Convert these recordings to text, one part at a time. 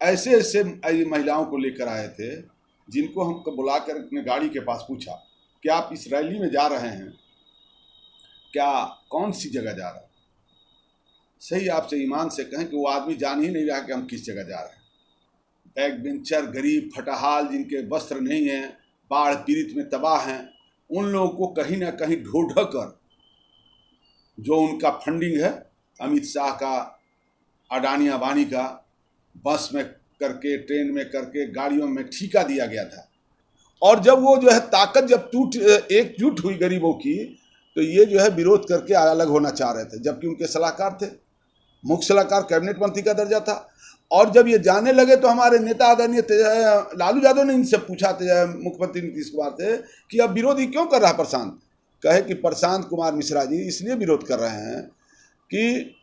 ऐसे ऐसे महिलाओं को लेकर आए थे जिनको हम बुलाकर अपने गाड़ी के पास पूछा कि आप इस रैली में जा रहे हैं, क्या कौन सी जगह जा रहे हैं? सही आपसे ईमान से कहें कि वो आदमी जान ही नहीं रहा कि हम किस जगह जा रहे हैं। बैक बेंचर, गरीब, फटाहाल, जिनके वस्त्र नहीं हैं, बाढ़ पीड़ित में तबाह हैं, उन लोगों को कहीं ना कहीं ढो कर जो उनका फंडिंग है अमित शाह का, अडानी अंबानी का, बस में करके, ट्रेन में करके, गाड़ियों में ठीका दिया गया था। और जब वो जो है ताकत जब एकजुट हुई गरीबों की, तो ये जो है विरोध करके अलग होना चाह रहे थे, जबकि उनके सलाहकार थे, मुख्य सलाहकार, कैबिनेट मंत्री का दर्जा था। और जब ये जाने लगे तो हमारे नेता आदरणीय लालू यादव ने इनसे पूछा मुख्यमंत्री नीतीश कुमार से कि अब विरोधी क्यों कर रहा है प्रशांत? कहे कि प्रशांत कुमार मिश्रा जी इसलिए विरोध कर रहे हैं कि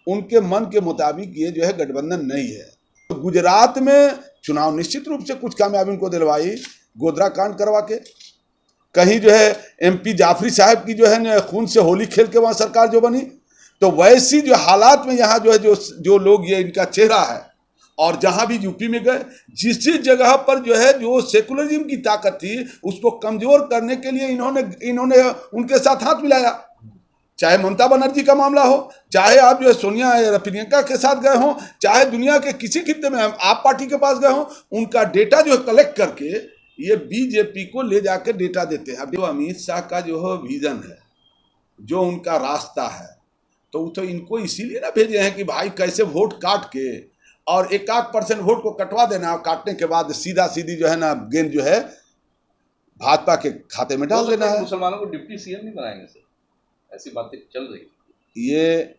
उनके मन के मुताबिक ये जो है गठबंधन नहीं है। तो गुजरात में चुनाव निश्चित रूप से कुछ कामयाबी उनको दिलवाई, गोधरा कांड करवा के, कहीं जो है MP जाफरी साहब की जो है खून से होली खेल के वहाँ सरकार जो बनी। तो वैसी जो हालात में यहाँ जो है जो लोग, ये इनका चेहरा है। और जहाँ भी यूपी में गए, जिस जगह पर जो है जो सेकुलरिज्म की ताकत थी उसको कमजोर करने के लिए इन्होंने उनके साथ हाथ मिलाया। चाहे ममता बनर्जी का मामला हो, चाहे आप जो है सोनिया या प्रियंका के साथ गए हों, चाहे दुनिया के किसी खित्ते में आप पार्टी के पास गए हों, उनका डेटा जो है कलेक्ट करके ये बीजेपी को ले जाकर डेटा देते हैं। अब जो अमित शाह का जो है विजन है, जो उनका रास्ता है, तो इनको इसीलिए ना भेजे हैं कि भाई कैसे वोट काट के और 1% वोट को कटवा देना, और काटने के बाद सीधा सीधी जो है ना गेंद जो है भाजपा के खाते में डाल देना है। मुसलमानों को डिप्टी CM नहीं बनाएंगे सर, ऐसी बातें चल रही है। ये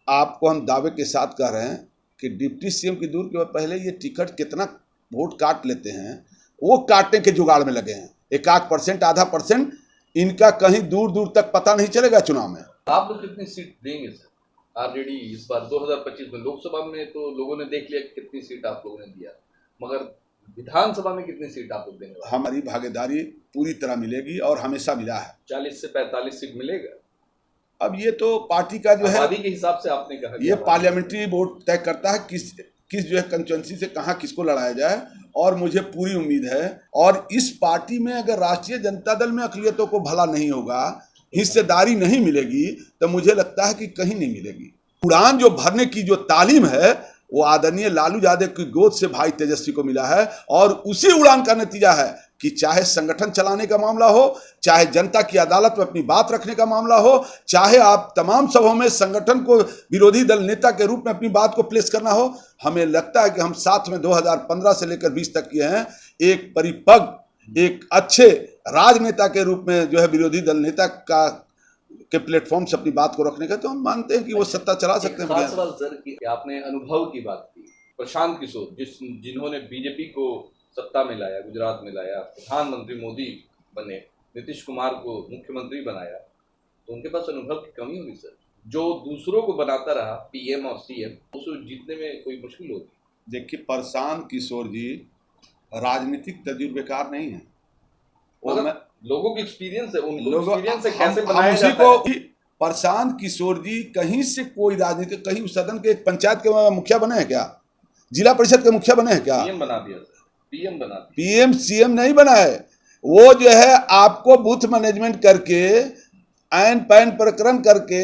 आपको हम दावे के साथ कह रहे हैं कि डिप्टी CM की दूर के बाद पहले ये टिकट कितना वोट काट लेते हैं वो काटने के जुगाड़ में लगे हैं। 1% आधा परसेंट इनका कहीं दूर दूर तक पता नहीं चलेगा चुनाव में। आप लोग कितनी सीट देंगे सर? ऑलरेडी इस बार 2025 में लोकसभा में तो लोगों ने देख लिया कितनी सीट आप लोगों ने दिया, मगर विधानसभा में कितनी सीट आप लोग देंगे? हमारी भागीदारी पूरी तरह मिलेगी और हमेशा मिला है। 40 से 45 सीट मिलेगा। अब ये तो पार्टी का जो है आबादी के हिसाब से आपने कहा, ये पार्लियामेंट्री बोर्ड तय करता है किस जो है कंस्टिट्यूंसी से कहाँ किसको लड़ाया जाए। और मुझे पूरी उम्मीद है, और इस पार्टी में अगर राष्ट्रीय जनता दल में अक़लियतों को भला नहीं होगा, हिस्सेदारी नहीं मिलेगी, तो मुझे लगता है कि कहीं नहीं मिलेगी। उड़ान जो भरने की जो तालीम है वो आदरणीय लालू यादव की गोद से भाई तेजस्वी को मिला है। और उसी उड़ान का नतीजा है कि चाहे संगठन चलाने का मामला हो, चाहे जनता की अदालत में अपनी बात रखने का मामला हो, चाहे आप तमाम सभाओं में संगठन को विरोधी दल नेता के रूप में अपनी बात को प्लेस करना हो, हमें लगता है कि हम साथ में 2015 से लेकर 20 तक किए हैं। एक परिपक्व, एक अच्छे राजनेता के रूप में जो है विरोधी दल नेता के प्लेटफॉर्म से अपनी बात को रखने का, तो हम मानते हैं कि वो सत्ता चला सकते हैं। खास सवाल सर कि आपने अनुभव की बात की, प्रशांत किशोर जिन्होंने बीजेपी को सत्ता में लाया, गुजरात में लाया, प्रधानमंत्री मोदी बने, नीतीश कुमार को मुख्यमंत्री बनाया, तो उनके पास अनुभव की कमी होगी सर। जो दूसरों को बनाता रहा PM और CM, उसको जीतने में कोई मुश्किल होगी। देखिए, प्रशांत किशोर जी राजनीतिक तजुर्बेकार नहीं है, लोगों की एक्सपीरियंस है, लोगों से कैसे बनाया जाता है। प्रशांत किशोर जी कहीं से कोई राजनीति, कहीं सदन के पंचायत के मुखिया बने हैं क्या? जिला परिषद के मुखिया बने हैं क्या? PM बना दिया सर, PM बना दिया। PM CM नहीं बना है, वो जो है आपको बूथ मैनेजमेंट करके, ऐन पैन प्रकरण करके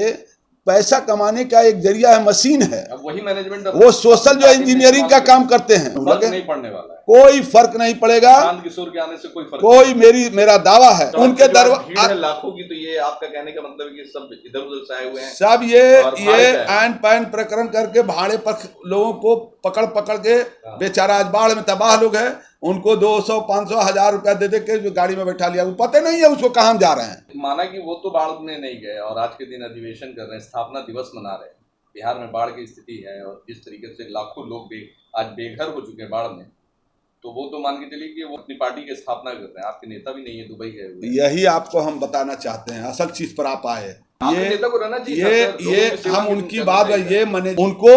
पैसा कमाने का एक जरिया है, मशीन है। अब वही मैनेजमेंट, वो सोशल जो इंजीनियरिंग का काम करते हैं, नहीं पड़ने वाला है, कोई फर्क नहीं पड़ेगा। प्रशांत किशोर के आने से कोई मेरा दावा है। उनके दरबार लाखों की, तो ये आपका कहने का मतलब है कि सब इधर उधर से आए हुए हैं, सब ये ऐन पैन प्रकरण करके भाड़े पर लोगों को पकड़ के, बेचारा आज बाढ़ में तबाह लोग हैं, उनको 200, 500, 1000 रुपया दे के जो गाड़ी में बैठा लिया, वो पता नहीं है उसको कहाँ जा रहे हैं। माना कि वो तो बाढ़ में नहीं गए और आज के दिन अधिवेशन कर रहे हैं, स्थापना दिवस मना रहे हैं। बिहार में बाढ़ की स्थिति है और जिस तरीके से लाखों लोग आज बेघर हो चुके हैं बाढ़ में, तो वो तो मान के चलिए कि वो अपनी पार्टी की स्थापना कर रहे हैं। आपके नेता भी नहीं है, दुबई है। यही आपको हम बताना चाहते हैं, असल चीज पर आप आए। नेता को रहना चाहिए। ये हम उनकी बात है, ये उनको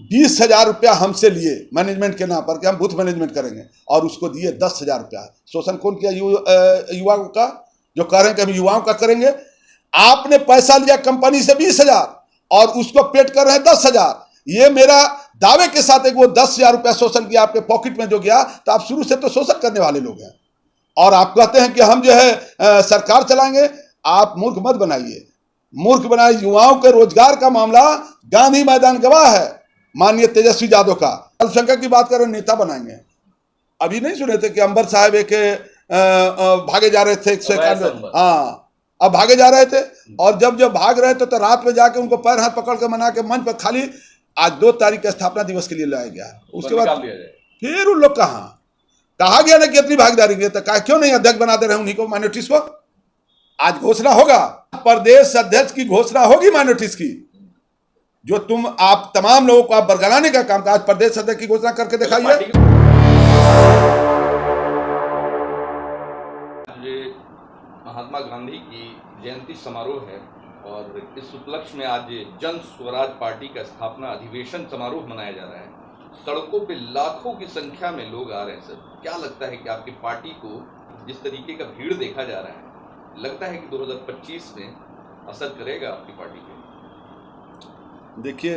20,000 रुपया हमसे लिए मैनेजमेंट के नाम पर कि हम बूथ मैनेजमेंट करेंगे, और उसको दिए 10,000 रुपया। शोषण कौन किया? युवाओं का, जो कह रहे हैं कि हम युवाओं का करेंगे। आपने पैसा लिया कंपनी से 20,000 और उसको पेड कर रहे हैं 10,000। ये मेरा दावे के साथ है कि वो 10,000 रुपया शोषण किया आपके पॉकेट में जो गया, तो आप शुरू से तो शोषण करने वाले लोग हैं और आप कहते हैं कि हम जो है सरकार चलाएंगे। आप मूर्ख मत बनाइए, मूर्ख बनाए। युवाओं के रोजगार का मामला गांधी मैदान गवाह है माननीय तेजस्वी यादव का। अल्पसंख्यक की बात करें, नेता बनाएंगे। अभी नहीं सुने थे कि अंबर साहब एक भागे जा रहे थे 191, हाँ अब भागे जा रहे थे, और जब भाग रहे थे तो रात में जाके उनको पैर हाथ पकड़ के मना के मंच पर, खाली आज 2 तारीख के स्थापना दिवस के लिए लाया गया। उसके बाद फिर उन लोग कहा गया ना कि इतनी भागीदारी की, तो क्यों नहीं अध्यक्ष बना दे रहे उन्हीं को, माइनॉरिटीज को। आज घोषणा होगा, प्रदेश अध्यक्ष की घोषणा होगी माइनॉरिटीज की, जो आप तमाम लोगों को आप बरगलाने का काम, आज प्रदेश अध्यक्ष की घोषणा करके दिखाइए। महात्मा गांधी की जयंती समारोह है और इस उपलक्ष्य में आज जन स्वराज पार्टी का स्थापना अधिवेशन समारोह मनाया जा रहा है। सड़कों पे लाखों की संख्या में लोग आ रहे हैं। सर, क्या लगता है कि आपकी पार्टी को जिस तरीके का भीड़ देखा जा रहा है, लगता है कि 2025 में असर करेगा आपकी पार्टी पे? देखिए,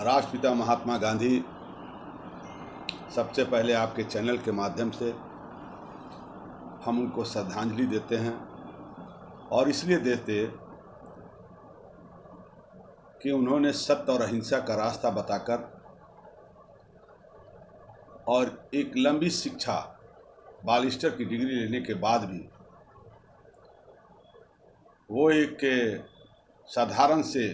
राष्ट्रपिता महात्मा गांधी, सबसे पहले आपके चैनल के माध्यम से हम उनको श्रद्धांजलि देते हैं, और इसलिए देते कि उन्होंने सत्य और अहिंसा का रास्ता बताकर और एक लंबी शिक्षा, बैरिस्टर की डिग्री लेने के बाद भी वो एक साधारण से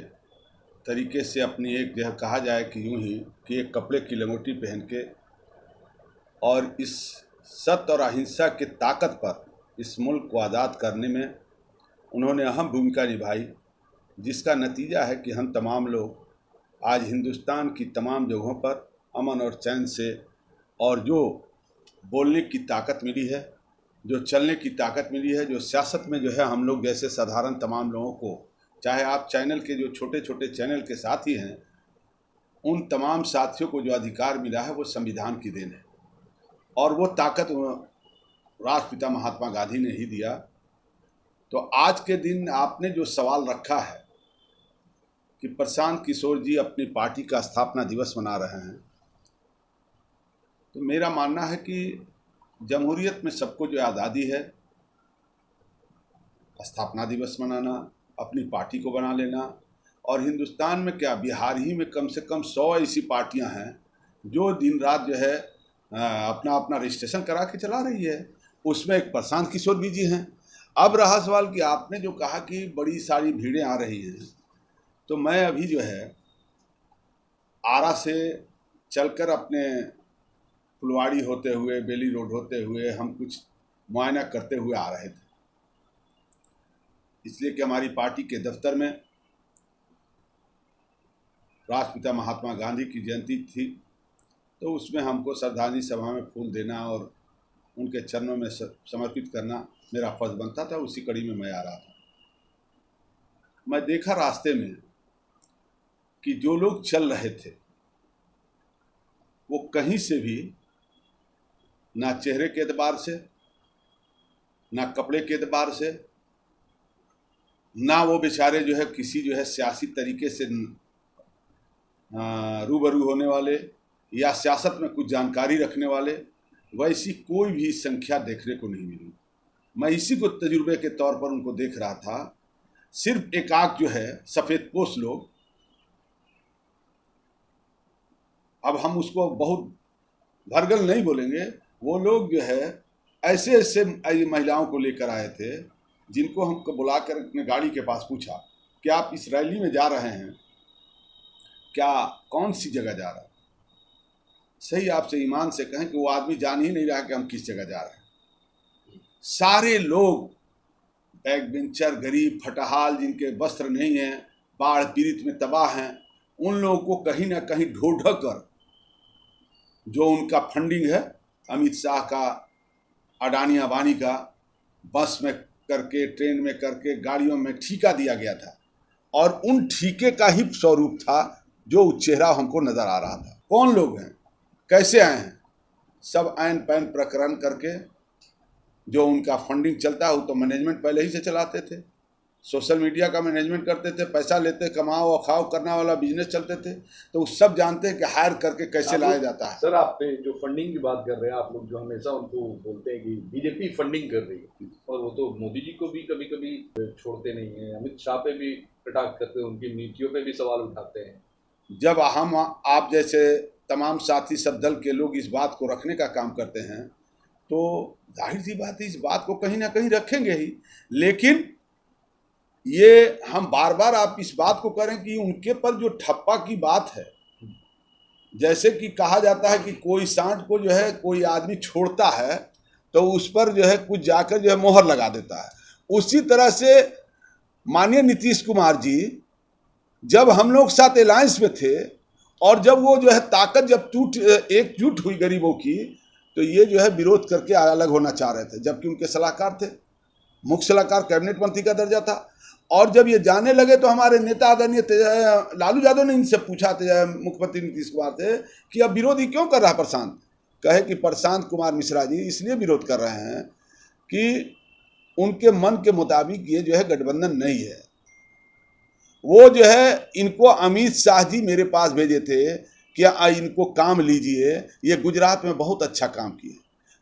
तरीके से अपनी एक जगह कहा जाए कि यूं ही कि एक कपड़े की लंगोटी पहन के, और इस सत्य और अहिंसा की ताकत पर इस मुल्क को आज़ाद करने में उन्होंने अहम भूमिका निभाई, जिसका नतीजा है कि हम तमाम लोग आज हिंदुस्तान की तमाम जगहों पर अमन और चैन से, और जो बोलने की ताकत मिली है, जो चलने की ताकत मिली है, जो सियासत में जो है हम लोग जैसे साधारण तमाम लोगों को, चाहे आप चैनल के जो छोटे छोटे चैनल के साथी हैं, उन तमाम साथियों को जो अधिकार मिला है वो संविधान की देन है, और वो ताकत राष्ट्रपिता महात्मा गांधी ने ही दिया। तो आज के दिन आपने जो सवाल रखा है कि प्रशांत किशोर जी अपनी पार्टी का स्थापना दिवस मना रहे हैं, तो मेरा मानना है कि जमहूरियत में सबको जो आज़ादी है, स्थापना दिवस मनाना, अपनी पार्टी को बना लेना, और हिंदुस्तान में क्या, बिहार ही में कम से कम 100 ऐसी पार्टियां हैं जो दिन रात जो है अपना अपना रजिस्ट्रेशन करा के चला रही है। उसमें एक प्रशांत किशोर भी जी हैं। अब रहा सवाल कि आपने जो कहा कि बड़ी सारी भीड़ें आ रही हैं, तो मैं अभी जो है आरा से चलकर अपने फुलवाड़ी होते हुए, बेली रोड होते हुए, हम कुछ मुआयना करते हुए आ रहे थे, इसलिए कि हमारी पार्टी के दफ्तर में राष्ट्रपिता महात्मा गांधी की जयंती थी, तो उसमें हमको श्रद्धांजलि सभा में फूल देना और उनके चरणों में समर्पित करना मेरा फर्ज बनता था। उसी कड़ी में मैं आ रहा था। मैं देखा रास्ते में कि जो लोग चल रहे थे वो कहीं से भी, ना चेहरे के एतबार से, ना कपड़े के एतबार से, ना वो बेचारे जो है किसी जो है सियासी तरीके से रूबरू होने वाले या सियासत में कुछ जानकारी रखने वाले, वैसी कोई भी संख्या देखने को नहीं मिली। मैं इसी को तजुर्बे के तौर पर उनको देख रहा था। सिर्फ एकाक जो है सफ़ेदपोश लोग, अब हम उसको बहुत भरगल नहीं बोलेंगे, वो लोग जो है ऐसे ऐसे महिलाओं को लेकर आए थे जिनको हमको बुलाकर अपने गाड़ी के पास पूछा कि आप इस रैली में जा रहे हैं, क्या कौन सी जगह जा रहा है? सही आपसे ईमान से कहें कि वो आदमी जान ही नहीं रहा कि हम किस जगह जा रहे हैं। सारे लोग बैक बेंचर, गरीब, फटहाल, जिनके वस्त्र नहीं हैं, बाढ़ पीड़ित में तबाह हैं, उन लोगों को कहीं ना कहीं ढो कर जो उनका फंडिंग है, अमित शाह का, अडानी अंबानी का, बस में करके, ट्रेन में करके, गाड़ियों में ठेका दिया गया था, और उन ठेके का ही स्वरूप था जो चेहरा हमको नज़र आ रहा था। कौन लोग हैं, कैसे आए हैं, सब ऐन पैन प्रकरण करके जो उनका फंडिंग चलता है, वो तो मैनेजमेंट पहले ही से चलाते थे। सोशल मीडिया का मैनेजमेंट करते थे, पैसा लेते, कमाओ और खाओ करने वाला बिजनेस चलते थे। तो सब जानते हैं कि हायर करके कैसे लाया जाता है। सर, आप जो फंडिंग की बात कर रहे हैं, आप लोग जो हमेशा उनको बोलते हैं कि बीजेपी फंडिंग कर रही है, और वो तो मोदी जी को भी कभी कभी छोड़ते नहीं है, अमित शाह पे भी कटाक्ष करते हैं, उनकी नीतियों पे भी सवाल उठाते हैं। जब हम आप जैसे तमाम साथी सब दल के लोग इस बात को रखने का काम करते हैं तो जाहिर सी बात है इस बात को कहीं ना कहीं रखेंगे ही। लेकिन ये हम बार बार आप इस बात को करें कि उनके पर जो ठप्पा की बात है, जैसे कि कहा जाता है कि कोई सांड को जो है कोई आदमी छोड़ता है तो उस पर जो है कुछ जाकर जो है मोहर लगा देता है, उसी तरह से माननीय नीतीश कुमार जी जब हम लोग साथ अलायंस में थे और जब वो जो है ताकत जब एकजुट हुई गरीबों की, तो ये जो है विरोध करके अलग होना चाह रहे थे, जबकि उनके सलाहकार थे, मुख्य सलाहकार कैबिनेट मंत्री का दर्जा था। और जब ये जाने लगे तो हमारे नेता आदरणीय लालू यादव ने इनसे पूछा मुख्यमंत्री नीतीश कुमार से कि अब विरोधी क्यों कर रहा है प्रशांत। कहे कि प्रशांत कुमार मिश्रा जी इसलिए विरोध कर रहे हैं कि उनके मन के मुताबिक ये जो है गठबंधन नहीं है। वो जो है इनको अमित शाह जी मेरे पास भेजे थे कि इनको काम लीजिए, ये गुजरात में बहुत अच्छा काम किए।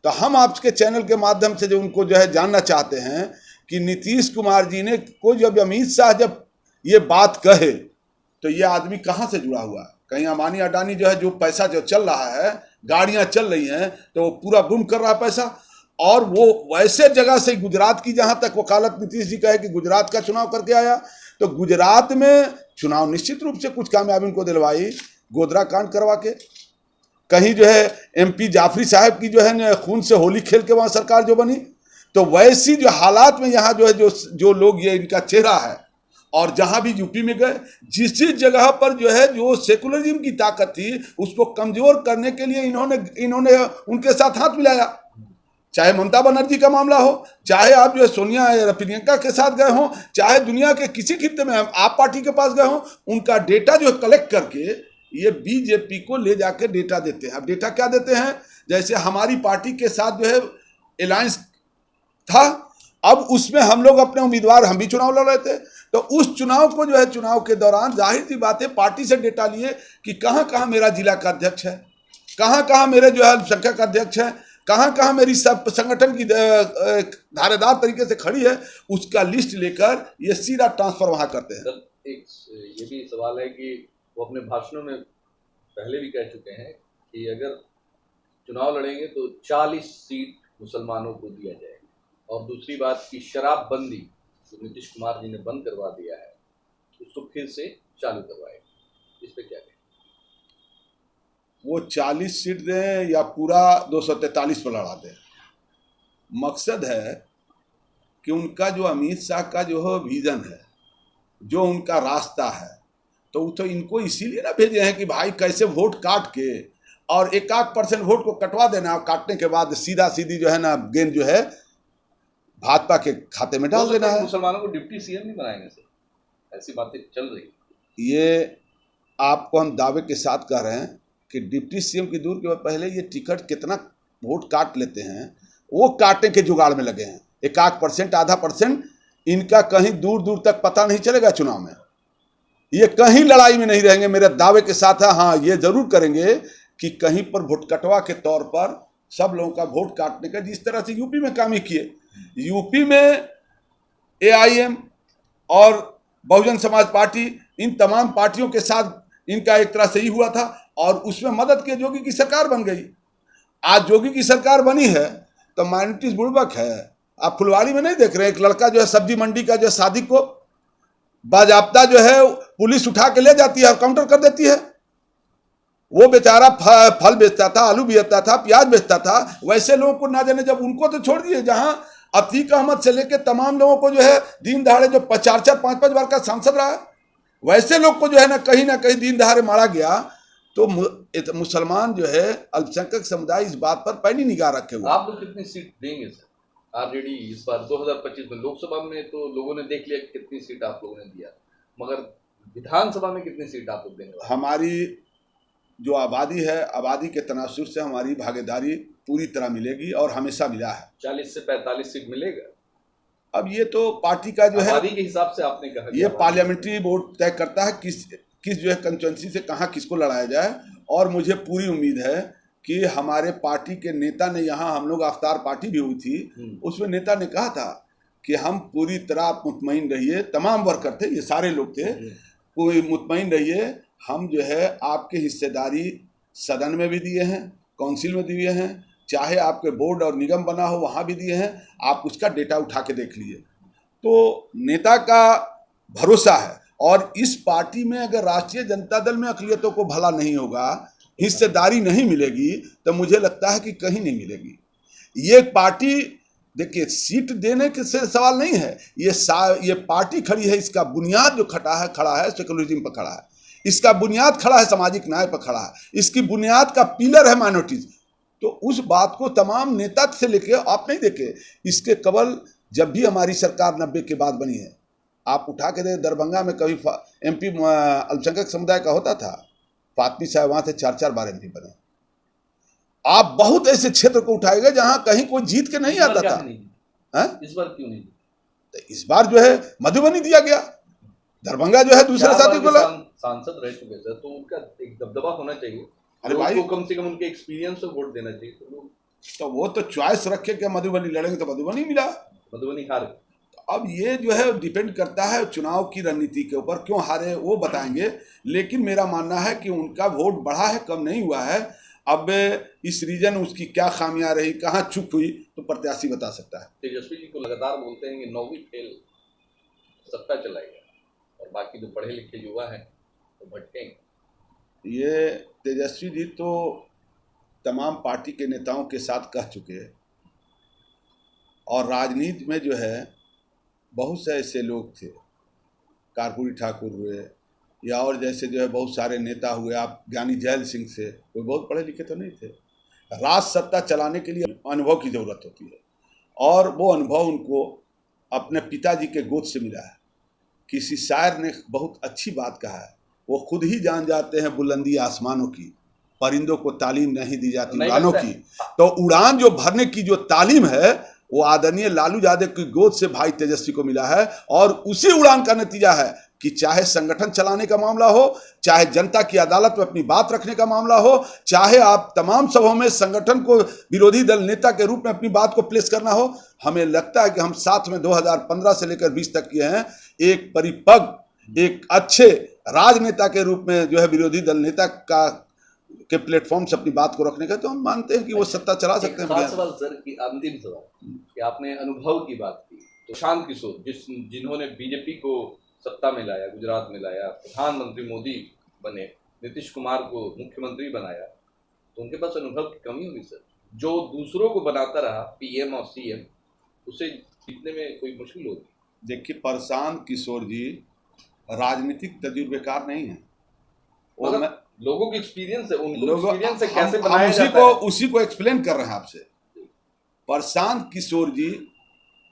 तो हम आपके चैनल के माध्यम से जो उनको जो है जानना चाहते हैं कि नीतीश कुमार जी ने को जब अमित शाह जब ये बात कहे तो ये आदमी कहाँ से जुड़ा हुआ है। कहीं अंबानी अडानी जो है जो पैसा जो चल रहा है, गाड़ियाँ चल रही हैं तो वो पूरा गुम कर रहा है पैसा, और वो वैसे जगह से गुजरात की जहाँ तक वकालत नीतीश जी कहे कि गुजरात का चुनाव करके आया, तो गुजरात में चुनाव निश्चित रूप से कुछ कामयाबी उनको दिलवाई, गोधरा कांड करवा के। कहीं जो है MP जाफरी साहब की जो है खून से होली खेल के वहाँ सरकार जो बनी, तो वैसी जो हालात में यहाँ जो है जो लोग ये इनका चेहरा है, और जहाँ भी यूपी में गए जिस जगह पर जो है जो सेकुलरिज्म की ताकत थी उसको कमजोर करने के लिए इन्होंने उनके साथ हाथ मिलाया। चाहे ममता बनर्जी का मामला हो, चाहे आप जो है सोनिया प्रियंका के साथ गए हों, चाहे दुनिया के किसी खित्ते में आप पार्टी के पास गए हों, उनका डेटा जो है कलेक्ट करके ये बीजेपी को ले जाके डेटा देते हैं। अब डेटा क्या देते हैं, जैसे हमारी पार्टी के साथ जो है अलायंस था, अब उसमें हम लोग अपने उम्मीदवार हम भी चुनाव लड़ रहे थे, तो उस चुनाव को जो है चुनाव के दौरान जाहिर सी बात है पार्टी से डेटा लिए कि कहाँ कहाँ मेरा जिला का अध्यक्ष है, कहाँ कहाँ मेरे जो है अल्पसंख्यक का अध्यक्ष है, कहाँ कहाँ मेरी सब संगठन की धारेदार तरीके से खड़ी है, उसका लिस्ट लेकर ये सीधा ट्रांसफर वहाँ करते हैं। एक ये भी सवाल है कि वो अपने भाषणों में पहले भी कह चुके हैं कि अगर चुनाव लड़ेंगे तो 40 सीट मुसलमानों को दिया जाएगा, और दूसरी बात की शराबबंदी जो नीतीश कुमार जी ने बंद करवा दिया है उसको फिर से चालू करवाएगा, इस पे क्या कहें? वो 40 सीट दें या पूरा 243 पर लड़ा दें, मकसद है कि उनका जो अमित शाह का जो विजन है, जो उनका रास्ता है, तो इनको इसीलिए ना भेजे हैं कि भाई कैसे वोट काट के और 1% वोट को कटवा देना, और काटने के बाद सीधा सीधी जो है ना गेंद जो है भाजपा के खाते में डाल देना है। मुसलमानों को डिप्टी सीएम नहीं बनाएंगे सर, ऐसी बातें चल रही। ये आपको हम दावे के साथ कह रहे हैं कि डिप्टी सीएम की दूर के पहले ये टिकट कितना वोट काट लेते हैं वो काटने के जुगाड़ में लगे हैं। 1% आधा परसेंट इनका कहीं दूर दूर तक पता नहीं चलेगा चुनाव में, ये कहीं लड़ाई में नहीं रहेंगे, मेरे दावे के साथ है। हाँ, ये जरूर करेंगे कि कहीं पर वोट कटवा के तौर पर सब लोगों का वोट काटने का, जिस तरह से यूपी में काम ही किए। यूपी में AIM और बहुजन समाज पार्टी, इन तमाम पार्टियों के साथ इनका एक तरह से ही हुआ था, और उसमें मदद के योगी की सरकार बन गई। आज योगी की सरकार बनी है तो माइनॉरिटीज बुड़बक है। आप फुलवाड़ी में नहीं देख रहे, एक लड़का जो है सब्जी मंडी का जो है शादी को बाजाप्ता जो है पुलिस उठा के ले जाती है और काउंटर कर देती है। वो बेचारा फल बेचता था, आलू बेचता था, प्याज बेचता था, वैसे लोगों को ना जाने, जब उनको तो छोड़ दिए, जहां अतीक अहमद से लेके तमाम लोगों को जो है दिन दहाड़े जो 4-4 5-5 बार का सांसद रहा है, वैसे लोग को जो है ना कहीं दिन दहाड़े मारा गया। तो मुसलमान जो है अल्पसंख्यक समुदाय इस बात पर पैनी निगाह रखे हुए। आप लोग कितनी सीट देंगे सर ऑलरेडी इस बार 2025 में? लोकसभा में तो लोगों ने देख लिया कितनी सीट आप लोगों ने दिया, मगर विधानसभा में कितनी सीट आप लोग देंगे? हमारी जो आबादी है, आबादी के तनासुर से हमारी भागीदारी पूरी तरह मिलेगी और हमेशा मिला है। 40 से 45 सीट मिलेगा। अब ये तो पार्टी का जो है, आबादी के हिसाब से आपने कहा ये पार्लियामेंट्री बोर्ड तय करता है किस जो है कंस्टिट्यूंसी से कहाँ किसको लड़ाया जाए। और मुझे पूरी उम्मीद है कि हमारे पार्टी के नेता ने, यहाँ हम लोग अफ्तार पार्टी भी हुई थी, उसमें नेता ने कहा था कि हम पूरी तरह आप मुतमईन रहिए, तमाम वर्कर थे, ये सारे लोग थे, कोई मुतमईन रहिए, हम जो है आपके हिस्सेदारी सदन में भी दिए हैं, काउंसिल में दिए हैं, चाहे आपके बोर्ड और निगम बना हो वहाँ भी दिए हैं, आप उसका डेटा उठा के देख लिए। तो नेता का भरोसा है। और इस पार्टी में अगर राष्ट्रीय जनता दल में अक़लियतों को भला नहीं होगा, हिस्सेदारी नहीं मिलेगी, तो मुझे लगता है कि कहीं नहीं मिलेगी। ये पार्टी, देखिए, सीट देने के से सवाल नहीं है, ये पार्टी खड़ी है, इसका बुनियाद जो खड़ा है सेकुलरिज्म पर खड़ा है, इसका बुनियाद खड़ा है सामाजिक न्याय पर खड़ा है, इसकी बुनियाद का पिलर है माइनॉरिटीज। तो उस बात को तमाम नेता से लेके आप नहीं देखे, इसके कबल जब भी हमारी सरकार 90 के बाद बनी है, आप उठा के दे, दरभंगा में कभी MP अल्पसंख्यक समुदाय का होता था, फातमी साहब वहाँ से 4-4 बार MP बने। आप बहुत ऐसे क्षेत्र को उठाएंगे जहां कहीं कोई जीत के नहीं आता था। इस बार क्यों नहीं? तो इस बार जो है मधुबनी दिया गया, दरभंगा जो है दूसरे साथी को सांसद रह चुके थे, तो उनका एक दबदबा होना चाहिए। अरे भाई, कम से कम उनके एक्सपीरियंस से वोट देना चाहिए। तो वो तो चॉइस रखे कि मधुबनी लड़ेंगे, तो मधुबनी मिला, मधुबनी हार। अब ये जो है डिपेंड करता है चुनाव की रणनीति के ऊपर, क्यों हारे वो बताएंगे। लेकिन मेरा मानना है कि उनका वोट बढ़ा है, कम नहीं हुआ है। अब इस रीजन उसकी क्या खामियां रही, कहाँ चुप हुई, तो प्रत्याशी बता सकता है। तेजस्वी जी को लगातार बोलते हैं कि 9वीं फेल सत्ता चलाएगा, और बाकी जो पढ़े लिखे युवा हैं तो भटकेंगे। ये तेजस्वी जी तो तमाम पार्टी के नेताओं के साथ कह चुके हैं, और राजनीति में जो है बहुत से ऐसे लोग थे, कर्पूरी ठाकुर हुए या और जैसे जो है बहुत सारे नेता हुए, आप ज्ञानी जैल सिंह से, कोई बहुत पढ़े लिखे तो नहीं थे। राज सत्ता चलाने के लिए अनुभव की ज़रूरत होती है, और वो अनुभव उनको अपने पिताजी के गोद से मिला है। किसी शायर ने बहुत अच्छी बात कहा है, वो खुद ही जान जाते हैं बुलंदी आसमानों की, परिंदों को तालीम नहीं दी जाती उड़ानों की। तो उड़ान जो भरने की जो तालीम है, वो आदरणीय लालू यादव की गोद से भाई तेजस्वी को मिला है। और उसी उड़ान का नतीजा है कि चाहे संगठन चलाने का मामला हो, चाहे जनता की अदालत में अपनी बात रखने का मामला हो, चाहे आप तमाम सभाओं में संगठन को विरोधी दल नेता के रूप में अपनी बात को प्लेस करना हो, हमें लगता है कि हम साथ में 2015 से लेकर 20 तक किए हैं। एक परिपक्व, एक अच्छे राजनेता के रूप में जो है विरोधी दल नेता के प्लेटफॉर्म से अपनी बात को रखने का, तो हम मानते हैं कि वो सत्ता चला सकते हैं। खास सवाल सर की अंतिम सवाल कि आपने अनुभव की बात की, तो प्रशांत किशोर जिन्होंने बीजेपी को सत्ता में लाया, गुजरात में लाया, प्रधानमंत्री मोदी बने, नीतीश कुमार को मुख्यमंत्री बनाया, तो उनके पास अनुभव की कमी होगी सर। जो दूसरों को बनाता रहा PM और CM, उसे जीतने में कोई मुश्किल होगी। देखिए, प्रशांत किशोर जी राजनीतिक तजुर्बेकार नहीं है, और लोगों की एक्सपीरियंस है, उनको एक्सपीरियंस से कैसे बनाया जाता है, उसी को एक्सप्लेन कर रहे हैं आपसे। प्रशांत किशोर जी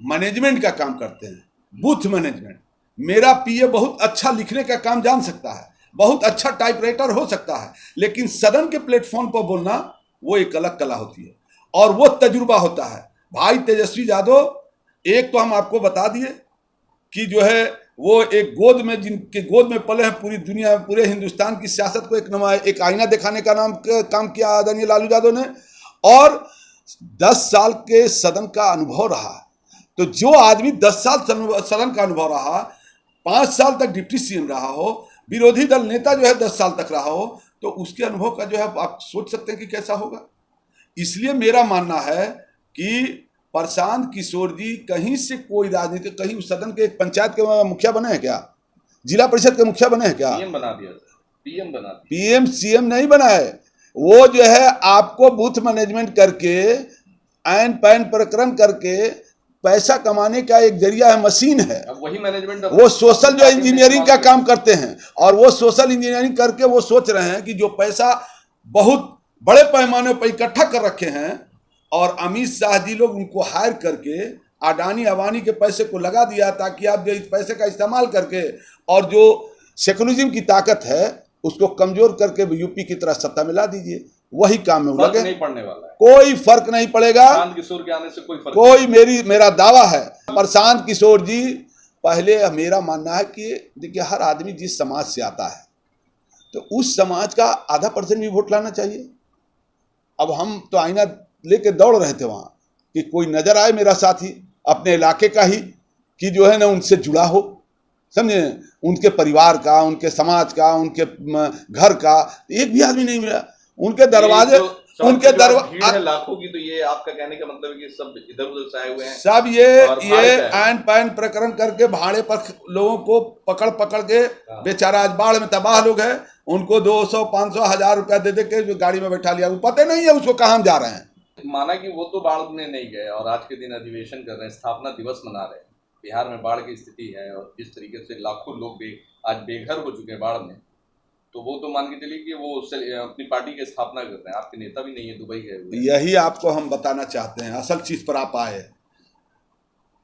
मैनेजमेंट का काम करते हैं, बूथ मैनेजमेंट। मेरा PA बहुत अच्छा लिखने का काम जान सकता है, बहुत अच्छा टाइपराइटर हो सकता है, लेकिन सदन के प्लेटफॉर्म पर बोलना वो एक अलग कला होती है, और वो तजुर्बा होता है। भाई तेजस्वी यादव, एक तो हम आपको बता दिए कि जो है वो एक गोद में, जिनके गोद में पले हैं पूरी दुनिया, पूरे हिंदुस्तान की सियासत को एक आईना दिखाने का काम किया आदरणीय लालू यादव ने, और 10 साल के सदन का अनुभव रहा। तो जो आदमी 10 साल सदन का अनुभव रहा, 5 साल तक डिप्टी CM रहा हो, विरोधी दल नेता जो है 10 साल तक रहा हो, तो उसके अनुभव का जो है आप सोच सकते हैं कि कैसा होगा। इसलिए मेरा मानना है कि प्रशांत किशोर जी कहीं से कोई राजनीति, कहीं सदन के एक पंचायत के मुखिया बने हैं क्या, जिला परिषद के मुखिया बने हैं क्या? PM बना दिया, PM बना दिया। PM CM नहीं बना है, वो जो है आपको बूथ मैनेजमेंट करके, ऐन पैन प्रकरण करके पैसा कमाने का एक जरिया है, मशीन है। अब वही मैनेजमेंट, वो सोशल जो इंजीनियरिंग का काम करते हैं, और वो सोशल इंजीनियरिंग करके वो सोच रहे हैं कि जो पैसा बहुत बड़े पैमाने पर इकट्ठा कर रखे हैं, और अमित शाह जी लोग उनको हायर करके अडानी अबानी के पैसे को लगा दिया, ताकि आप जो इस पैसे का इस्तेमाल करके और जो सेकुलरिज्म की ताकत है उसको कमजोर करके यूपी की तरह सत्ता में ला दीजिए। वही काम में फर्क लगे, नहीं पड़ने वाला है। कोई फर्क नहीं पड़ेगा। प्रशांत किशोर के आने से कोई फर्क नहीं। मेरा दावा है प्रशांत किशोर जी, पहले मेरा मानना है कि देखिए हर आदमी जिस समाज से आता है तो उस समाज का आधा% भी वोट लाना चाहिए। अब हम तो आईना लेके दौड़ रहे थे वहां कि कोई नजर आए मेरा साथी अपने इलाके का ही, कि जो है ना उनसे जुड़ा हो, समझे, उनके परिवार का, उनके समाज का, उनके घर का, एक भी आदमी नहीं मिला। उनके दरवाजे, उनके दरवाजे लाखों की, तो ये आपका कहने का मतलब है कि सब इधर उधर से आए हुए हैं, सब ये आन पान प्रकरण करके भाड़े पर लोगों को पकड़ पकड़ के, बेचारा आज बाढ़ में तबाह लोग हैं, उनको 200, 500, 1000 रुपया दे के जो गाड़ी में बैठा लिया, वो पता नहीं है उसको कहाँ जा रहे हैं। माना कि वो तो बाढ़ में नहीं गए और आज के दिन अधिवेशन कर रहे हैं, स्थापना दिवस मना रहे हैं। बिहार में बाढ़ की स्थिति है और जिस तरीके से लाखों लोग आज बेघर हो चुके हैं बाढ़ में, तो वो तो मान के चलिए कि वो अपनी पार्टी की स्थापना कर रहे हैं। आपके नेता भी नहीं है, दुबई गए। यही आपको हम बताना चाहते हैं, असल चीज पर आप आए।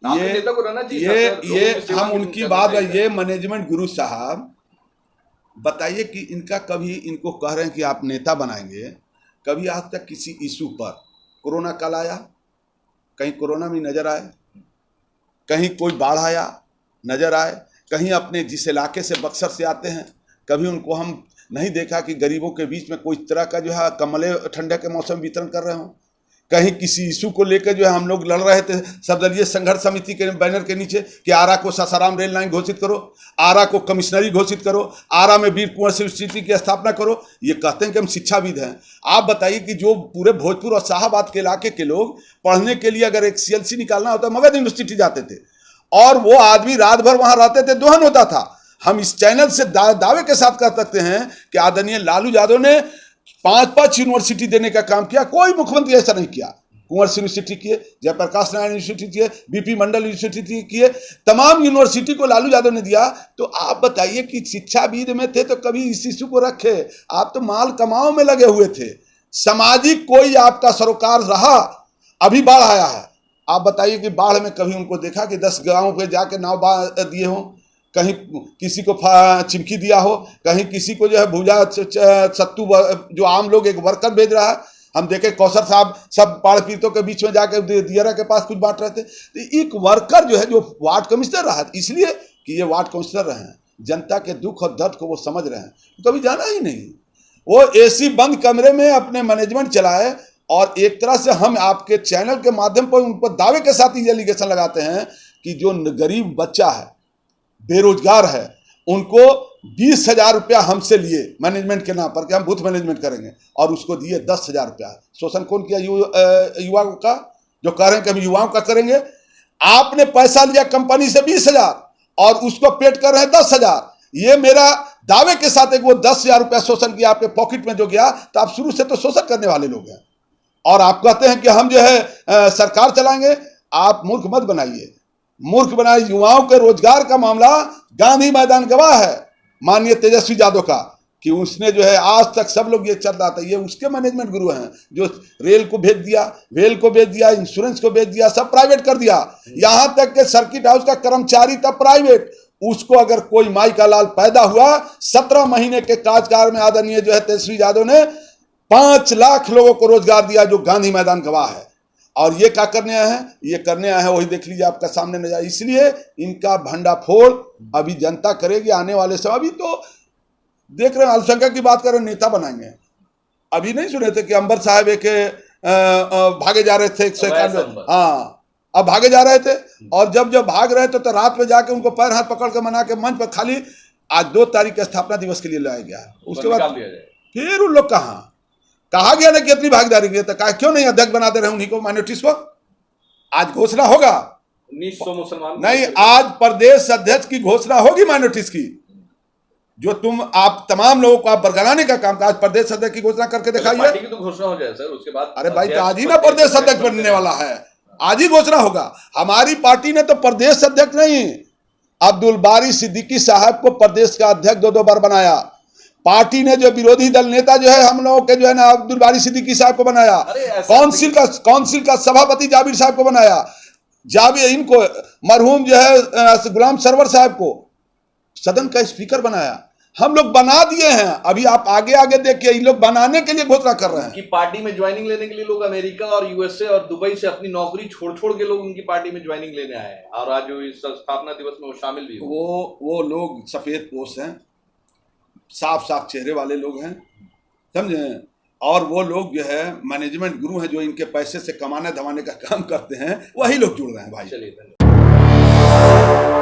ये नेता को रहना चाहिए, ये हम उनकी बात है, ये मैनेजमेंट गुरु साहब बताइए कि इनका कभी इनको कह रहे हैं कि आप नेता बनाएंगे, कभी आज तक किसी इशू पर, कोरोना काल आया, कहीं कोरोना में नजर आए, कहीं कोई बाढ़ आया नजर आए, कहीं अपने जिस इलाके से बक्सर से आते हैं कभी उनको हम नहीं देखा कि गरीबों के बीच में कोई तरह का जो है कमले ठंडे के मौसम वितरण कर रहे हों। कहीं किसी इशू को लेकर जो है हम लोग लड़ रहे थे सर्वदलीय संघर्ष समिति के बैनर के नीचे कि आरा को सासाराम रेल लाइन घोषित करो, आरा को कमिश्नरी घोषित करो, आरा में वीर कुंवर यूनिवर्सिटी की स्थापना करो। ये कहते हैं कि हम शिक्षाविद हैं। आप बताइए कि जो पूरे भोजपुर और शाहाबाद के इलाके के लोग पढ़ने के लिए अगर एक CLC निकालना होता, मगध यूनिवर्सिटी जाते थे और वो आदमी रात भर वहाँ रहते थे, दोहन होता था। हम इस चैनल से दावे के साथ कह सकते हैं कि आदरणीय लालू यादव ने 5-5 यूनिवर्सिटी देने का काम किया, कोई मुख्यमंत्री ऐसा नहीं किया। कुंवर यूनिवर्सिटी किए, जयप्रकाश नारायण यूनिवर्सिटी किए, BP मंडल यूनिवर्सिटी किए, तमाम यूनिवर्सिटी को लालू यादव ने दिया। तो आप बताइए कि शिक्षाविद में थे तो कभी इस इशू को रखे? आप तो माल कमाओ में लगे हुए थे। सामाजिक कोई आपका सरोकार रहा? अभी बाढ़ आया है, आप बताइए कि बाढ़ में कभी उनको देखा कि 10 गाँव पे जाके नाव दिए हों, कहीं किसी को चिमकी दिया हो, कहीं किसी को जो है भुजा सत्तू जो आम लोग एक वर्कर भेज रहा है। हम देखे कौशल साहब सब बाढ़ पीड़ितों के बीच में जाकर दियरा के पास कुछ बांट रहे थे। तो एक वर्कर जो है जो वार्ड कमिश्नर रहा, इसलिए कि ये वार्ड कमिश्नर रहे हैं, जनता के दुख और दर्द को वो समझ रहे हैं, तो कभी जाना ही नहीं। वो AC बंद कमरे में अपने मैनेजमेंट चलाए और एक तरह से हम आपके चैनल के माध्यम पर उन पर दावे के साथ ही एलिगेशन लगाते हैं कि जो गरीब बच्चा है, बेरोजगार है, उनको 20,000 रुपया हमसे लिए मैनेजमेंट के नाम पर कि हम बूथ मैनेजमेंट करेंगे और उसको दिए 10,000 रुपया। शोषण कौन किया? युवाओं का, जो कह रहे हैं कि हम युवाओं का करेंगे। आपने पैसा लिया कंपनी से 20,000 और उसको पेड कर रहे हैं 10,000। ये मेरा दावे के साथ एक वो 10,000 रुपया शोषण किया आपके पॉकेट में जो गया। तो आप शुरू से तो शोषण करने वाले लोग हैं और आप कहते हैं कि हम जो है सरकार चलाएंगे। आप मूर्ख मत बनाइए, मूर्ख बनाए। युवाओं के रोजगार का मामला गांधी मैदान गवाह है माननीय तेजस्वी यादव का, कि उसने जो है आज तक सब लोग ये चल रहा था, ये उसके मैनेजमेंट गुरु हैं जो रेल को भेज दिया, वेल को भेज दिया, इंश्योरेंस को भेज दिया, सब प्राइवेट कर दिया। यहां तक के सर्किट हाउस का कर्मचारी था प्राइवेट। उसको अगर कोई माई का लाल पैदा हुआ, 17 महीने के कार्यकाल में आदरणीय जो है तेजस्वी यादव ने 5 लाख लोगों को रोजगार दिया, जो गांधी मैदान गवाह है। और ये क्या करने आए हैं? ये करने आए हैं वही देख लीजिए आपका सामने नजर। इसलिए इनका भंडाफोड़ अभी जनता करेगी आने वाले समय। अभी तो देख रहे हैं अल्पसंख्यक की बात कर रहे हैं, नेता बनाएंगे। अभी नहीं सुने थे कि अंबर साहब एक भागे जा रहे थे 191, हाँ अब भागे जा रहे थे। और जब भाग रहे थे तो रात में जाके उनको पैर हाथ पकड़ के मना के मंच पर खाली आज 2 तारीख के स्थापना दिवस के लिए लाया गया। उसके बाद फिर उन लोग कहा गया ना कि इतनी भागीदारी की, तो क्यों नहीं अध्यक्ष बना दे रहे उन्हीं को, माइनॉरिटीज को? आज घोषणा होगा 1900 मुसलमान नहीं, आज प्रदेश अध्यक्ष की घोषणा होगी माइनॉरिटीज की। जो आप तमाम लोगों को आप बरगलाने का काम, आज प्रदेश अध्यक्ष की घोषणा करके दिखाइए। पार्टी की तो घोषणा हो जाए सर, उसके बाद अरे भाई, तो आज ही ना प्रदेश अध्यक्ष बनने वाला है, आज ही घोषणा होगा। हमारी पार्टी ने तो प्रदेश अध्यक्ष नहीं, अब्दुल बारी सिद्दीकी साहब को प्रदेश का अध्यक्ष 2 बार बनाया। पार्टी ने जो विरोधी दल नेता जो है हम लोगों के जो है ना अब्दुल बारी सिद्दीकी साहब को बनाया, काउंसिल का सभापति जाबिर साहब को बनाया, जाबिर इनको मरहूम जो है गुलाम सरवर साहब को सदन का स्पीकर बनाया। हम लोग बना दिए हैं। अभी आप आगे आगे देखिए, ये लोग बनाने के लिए घोषणा कर रहे हैं कि पार्टी में ज्वाइनिंग लेने के लिए लोग अमेरिका और यूएसए और दुबई से अपनी नौकरी छोड़ छोड़ के लोग उनकी पार्टी में ज्वाइनिंग लेने आए हैं, और आज जो इस स्थापना दिवस में वो शामिल भी हुए। वो लोग सफेद पोश हैं, साफ साफ चेहरे वाले लोग हैं, समझे। और वो लोग जो है मैनेजमेंट गुरु हैं, जो इनके पैसे से कमाने धमाने का काम करते हैं, वही लोग जुड़ रहे हैं भाई। चलिए, धन्यवाद।